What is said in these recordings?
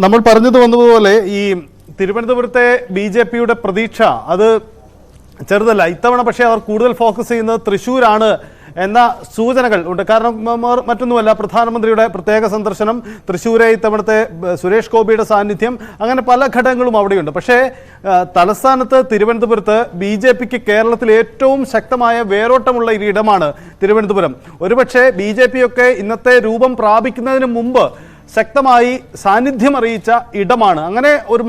നമ്മൾ പറഞ്ഞത് വന്നതുപോലെ ഈ തിരുവനന്തപുരത്തെ ബി.ജെ.പിയുടെ പ്രതീക്ഷ അത് ചെറുതല്ല. ഇത്തവണ പക്ഷേ അവർ കൂടുതൽ ഫോക്കസ് ചെയ്യുന്നത് തൃശ്ശൂരാണ് എന്ന സൂചനകൾ ഉണ്ട്. കാരണം മറ്റൊന്നുമല്ല, പ്രധാനമന്ത്രിയുടെ പ്രത്യേക സന്ദർശനം, തൃശ്ശൂരെ ഇത്തവണത്തെ സുരേഷ് ഗോപിയുടെ സാന്നിധ്യം, അങ്ങനെ പല ഘടകങ്ങളും അവിടെയുണ്ട്. പക്ഷേ തലസ്ഥാനത്ത് തിരുവനന്തപുരത്ത് ബി.ജെ.പിക്ക് കേരളത്തിൽ ഏറ്റവും ശക്തമായ വേരോട്ടമുള്ള ഇടമാണ് തിരുവനന്തപുരം. ഒരുപക്ഷെ ബി.ജെ.പി ഒക്കെ ഇന്നത്തെ രൂപം പ്രാപിക്കുന്നതിന് മുമ്പ് ശക്തമായി സാന്നിധ്യം അറിയിച്ച ഇടമാണ്. അങ്ങനെ ഒരു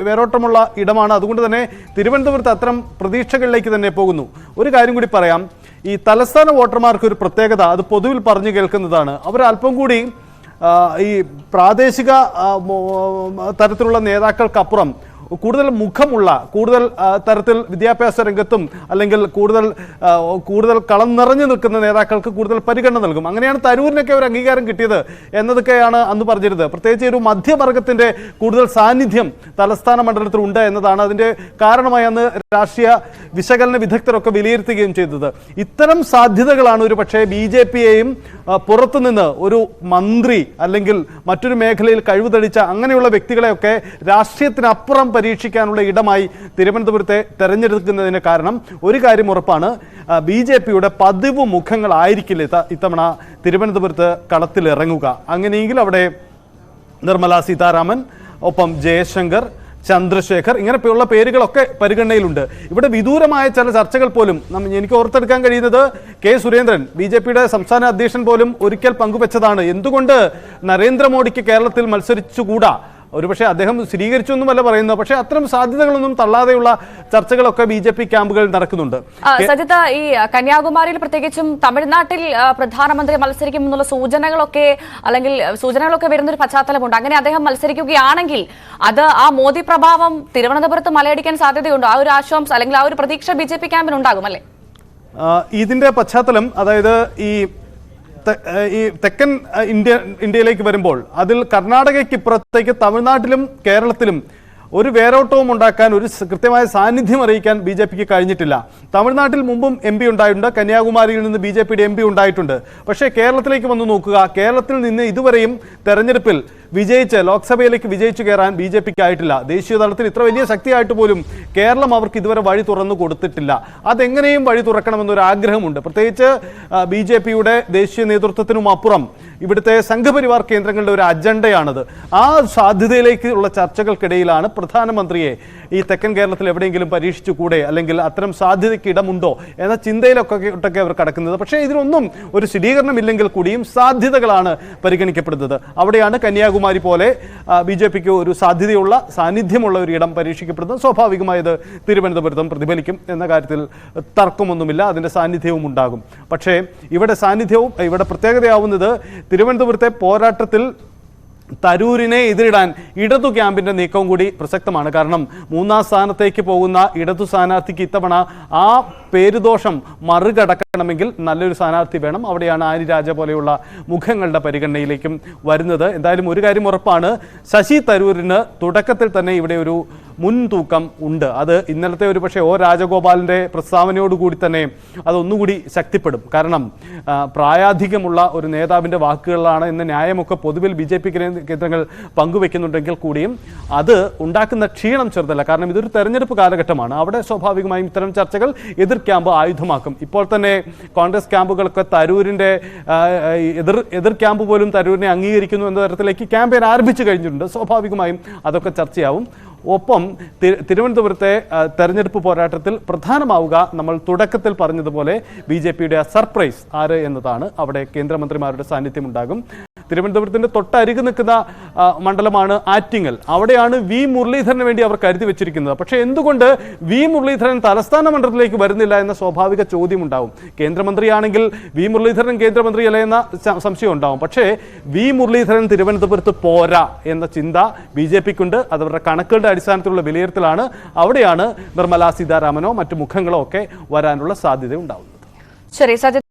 വേരോട്ടമുള്ള ഇടമാണ്. അതുകൊണ്ട് തന്നെ തിരുവനന്തപുരത്ത് അത്തരം പ്രതീക്ഷകളിലേക്ക് തന്നെ പോകുന്നു. ഒരു കാര്യം കൂടി പറയാം, ഈ തലസ്ഥാന വോട്ടർമാർക്ക് ഒരു പ്രത്യേകത അത് പൊതുവിൽ പറഞ്ഞു കേൾക്കുന്നതാണ്. അവർ അല്പം കൂടി ഈ പ്രാദേശിക തരത്തിലുള്ള നേതാക്കൾക്കപ്പുറം കൂടുതൽ മുഖമുള്ള, കൂടുതൽ തരത്തിൽ വിദ്യാഭ്യാസ രംഗത്തും അല്ലെങ്കിൽ കൂടുതൽ കളം നിറഞ്ഞു നിൽക്കുന്ന നേതാക്കൾക്ക് കൂടുതൽ പരിഗണന നൽകും. അങ്ങനെയാണ് തരൂരിനൊക്കെ ഒരു അംഗീകാരം കിട്ടിയത് എന്നതൊക്കെയാണ് അന്ന് പറഞ്ഞിരുന്നത്. പ്രത്യേകിച്ച് ഒരു മധ്യവർഗത്തിൻ്റെ കൂടുതൽ സാന്നിധ്യം തലസ്ഥാന മണ്ഡലത്തിൽ ഉണ്ട് എന്നതാണ് അതിൻ്റെ കാരണമായി അന്ന് രാഷ്ട്രീയ വിശകലന വിദഗ്ധരൊക്കെ വിലയിരുത്തുകയും ചെയ്തത്. ഇത്തരം സാധ്യതകളാണ് ഒരു പക്ഷേ ബി.ജെ.പിയെയും പുറത്തുനിന്ന് ഒരു മന്ത്രി അല്ലെങ്കിൽ മറ്റൊരു മേഖലയിൽ കഴിവ് തെളിച്ച അങ്ങനെയുള്ള വ്യക്തികളെയൊക്കെ രാഷ്ട്രീയത്തിനപ്പുറം പരീക്ഷിക്കാനുള്ള ഇടമായി തിരുവനന്തപുരത്തെ തെരഞ്ഞെടുക്കുന്നതിന് കാരണം ഒരു കാര്യം ഉറപ്പാണ്, ബി.ജെ.പിയുടെ പതിവ് മുഖങ്ങളായിരിക്കില്ല ഇത്തവണ തിരുവനന്തപുരത്ത് കളത്തിലിറങ്ങുക. അങ്ങനെയെങ്കിൽ അവിടെ നിർമ്മല സീതാരാമൻ, ഒപ്പം ജയശങ്കർ, ചന്ദ്രശേഖർ, ഇങ്ങനെയുള്ള പേരുകളൊക്കെ പരിഗണനയിലുണ്ട്. ഇവിടെ വിദൂരമായ ചില ചർച്ചകൾ പോലും എനിക്ക് ഓർത്തെടുക്കാൻ കഴിയുന്നത് കെ സുരേന്ദ്രൻ, ബി.ജെ.പിയുടെ സംസ്ഥാന അധ്യക്ഷൻ പോലും ഒരിക്കൽ പങ്കുവച്ചതാണ്, എന്തുകൊണ്ട് നരേന്ദ്രമോദിക്ക് കേരളത്തിൽ മത്സരിച്ചുകൂടാ. ഒരുപക്ഷെ അദ്ദേഹം സ്ഥിരീകരിച്ചൊന്നുമല്ല പറയുന്നത്, പക്ഷേ അത്തരം സാധ്യതകളൊന്നും തള്ളാതെയുള്ള ചർച്ചകളൊക്കെ ബി.ജെ.പി ക്യാമ്പുകളിൽ നടക്കുന്നുണ്ട്. സജിത, ഈ കന്യാകുമാരിയിൽ പ്രത്യേകിച്ചും തമിഴ്നാട്ടിൽ പ്രധാനമന്ത്രി മത്സരിക്കുമെന്നുള്ള സൂചനകളൊക്കെ വരുന്നൊരു പശ്ചാത്തലമുണ്ട്. അങ്ങനെ അദ്ദേഹം മത്സരിക്കുകയാണെങ്കിൽ അത് ആ മോദി പ്രഭാവം തിരുവനന്തപുരത്ത് മലയടിക്കാൻ സാധ്യതയുണ്ടോ? ആ ഒരു ആശ്വാസം അല്ലെങ്കിൽ ആ ഒരു പ്രതീക്ഷ ബി.ജെ.പി ക്യാമ്പിനുണ്ടാകും അല്ലേ? ഇതിന്റെ പശ്ചാത്തലം, അതായത് ഈ തെക്കൻ ഇന്ത്യയിലേക്ക് വരുമ്പോൾ അതിൽ കർണാടകയ്ക്ക് ഇപ്പുറത്തേക്ക് തമിഴ്നാട്ടിലും കേരളത്തിലും ഒരു വേരോട്ടവും ഉണ്ടാക്കാൻ, ഒരു കൃത്യമായ സാന്നിധ്യം അറിയിക്കാൻ ബി.ജെ.പിക്ക് കഴിഞ്ഞിട്ടില്ല. തമിഴ്നാട്ടിൽ മുമ്പും എം.പി ഉണ്ടായിട്ടുണ്ട്, കന്യാകുമാരിയിൽ നിന്ന് ബി.ജെ.പിയുടെ എം.പി ഉണ്ടായിട്ടുണ്ട്. പക്ഷേ കേരളത്തിലേക്ക് വന്നു നോക്കുക, കേരളത്തിൽ നിന്ന് ഇതുവരെയും തെരഞ്ഞെടുപ്പിൽ ലോക്സഭയിലേക്ക് വിജയിച്ചു കയറാൻ ബി.ജെ.പിക്ക് ആയിട്ടില്ല. ദേശീയ തലത്തിൽ ഇത്ര വലിയ ശക്തിയായിട്ട് പോലും കേരളം അവർക്ക് ഇതുവരെ വഴി തുറന്നു കൊടുത്തിട്ടില്ല. അതെങ്ങനെയും വഴി തുറക്കണമെന്നൊരു ആഗ്രഹമുണ്ട്. പ്രത്യേകിച്ച് ബി.ജെ.പിയുടെ ദേശീയ നേതൃത്വത്തിനും അപ്പുറം ഇവിടുത്തെ സംഘപരിവാർ കേന്ദ്രങ്ങളുടെ ഒരു അജണ്ടയാണത്. ആ സാധ്യതയിലേക്കുള്ള ചർച്ചകൾക്കിടയിലാണ് പ്രധാനമന്ത്രിയെ ഈ തെക്കൻ കേരളത്തിൽ എവിടെയെങ്കിലും പരീക്ഷിച്ചുകൂടെ, അല്ലെങ്കിൽ അത്തരം സാധ്യതയ്ക്ക് ഇടമുണ്ടോ എന്ന ചിന്തയിലൊക്കെ അവർ കടക്കുന്നത്. പക്ഷേ ഇതിനൊന്നും ഒരു സ്ഥിരീകരണമില്ലെങ്കിൽ കൂടിയും സാധ്യതകളാണ് പരിഗണിക്കപ്പെടുന്നത്. അവിടെയാണ് കന്യാകുമാരി പോലെ ബി.ജെ.പിക്ക് ഒരു സാധ്യതയുള്ള, സാന്നിധ്യമുള്ള ഒരു ഇടം പരീക്ഷിക്കപ്പെടുന്നത്. സ്വാഭാവികമായത് തിരുവനന്തപുരത്തും പ്രതിഫലിക്കും എന്ന കാര്യത്തിൽ തർക്കമൊന്നുമില്ല, അതിൻ്റെ സാന്നിധ്യവും ഉണ്ടാകും. പക്ഷേ ഇവിടെ പ്രത്യേകതയാവുന്നത് തിരുവനന്തപുരത്തെ പോരാട്ടത്തിൽ തരൂരിനെ എതിരിടാൻ ഇടതു ക്യാമ്പിന്റെ നീക്കവും കൂടി പ്രസക്തമാണ്. കാരണം മൂന്നാം സ്ഥാനത്തേക്ക് പോകുന്ന ഇടതു സ്ഥാനാർത്ഥിക്ക് ഇത്തവണ ആ പേരുദോഷം മറികടക്കണമെങ്കിൽ നല്ലൊരു സ്ഥാനാർത്ഥി വേണം. അവിടെയാണ് ആനി രാജ പോലെയുള്ള മുഖങ്ങളുടെ പരിഗണനയിലേക്കും വരുന്നത്. എന്തായാലും ഒരു കാര്യം ഉറപ്പാണ്, ശശി തരൂരിന് തുടക്കത്തിൽ തന്നെ ഇവിടെ ഒരു മുൻതൂക്കം ഉണ്ട്. അത് ഇന്നലത്തെ ഒരു പക്ഷേ രാജഗോപാലിൻ്റെ പ്രസ്താവനയോടുകൂടി തന്നെ അതൊന്നുകൂടി ശക്തിപ്പെടും. കാരണം പ്രായാധിക്യമുള്ള ഒരു നേതാവിൻ്റെ വാക്കുകളാണ് എന്ന ന്യായമൊക്കെ പൊതുവിൽ ബി.ജെ.പി കേന്ദ്രങ്ങൾ പങ്കുവെക്കുന്നുണ്ടെങ്കിൽ കൂടിയും അത് ഉണ്ടാക്കുന്ന ക്ഷീണം ചെറുതല്ല. കാരണം ഇതൊരു തെരഞ്ഞെടുപ്പ് കാലഘട്ടമാണ്. അവിടെ സ്വാഭാവികമായും ഇത്തരം ചർച്ചകൾ എതിർ ക്യാമ്പ് ആയുധമാക്കും. ഇപ്പോൾ തന്നെ കോൺഗ്രസ് ക്യാമ്പുകളൊക്കെ തരൂരിൻ്റെ എതിർ ക്യാമ്പ് പോലും തരൂരിനെ അംഗീകരിക്കുന്നു എന്ന തരത്തിലേക്ക് ക്യാമ്പയിൻ ആരംഭിച്ചു കഴിഞ്ഞിട്ടുണ്ട്. സ്വാഭാവികമായും അതൊക്കെ ചർച്ചയാവും. ഒപ്പം തിരുവനന്തപുരത്തെ തെരഞ്ഞെടുപ്പ് പോരാട്ടത്തിൽ പ്രധാനമാവുക നമ്മൾ തുടക്കത്തിൽ പറഞ്ഞതുപോലെ ബി.ജെ.പിയുടെ സർപ്രൈസ് ആര് എന്നതാണ്. അവിടെ കേന്ദ്രമന്ത്രിമാരുടെ സാന്നിധ്യം ഉണ്ടാകും. തിരുവനന്തപുരത്തിൻ്റെ തൊട്ടരികു നിൽക്കുന്ന മണ്ഡലമാണ് ആറ്റിങ്ങൽ. അവിടെയാണ് വി മുരളീധരന് വേണ്ടി അവർ കരുതി വെച്ചിരിക്കുന്നത്. പക്ഷേ എന്തുകൊണ്ട് വി മുരളീധരൻ തലസ്ഥാന മണ്ഡലത്തിലേക്ക് വരുന്നില്ല എന്ന സ്വാഭാവിക ചോദ്യം ഉണ്ടാവും. കേന്ദ്രമന്ത്രിയാണെങ്കിൽ വി മുരളീധരൻ കേന്ദ്രമന്ത്രിയല്ല എന്ന സംശയം ഉണ്ടാവും. പക്ഷേ വി മുരളീധരൻ തിരുവനന്തപുരത്ത് പോരാ എന്ന ചിന്ത ബി.ജെ.പിക്കുണ്ട്. അതവരുടെ കണക്കുകളുടെ അടിസ്ഥാനത്തിലുള്ള വിലയിരുത്തലാണ്. അവിടെയാണ് നിർമ്മല സീതാരാമനോ മറ്റു മുഖങ്ങളോ ഒക്കെ വരാനുള്ള സാധ്യത ഉണ്ടാവുന്നത്. ശരി സജിത്.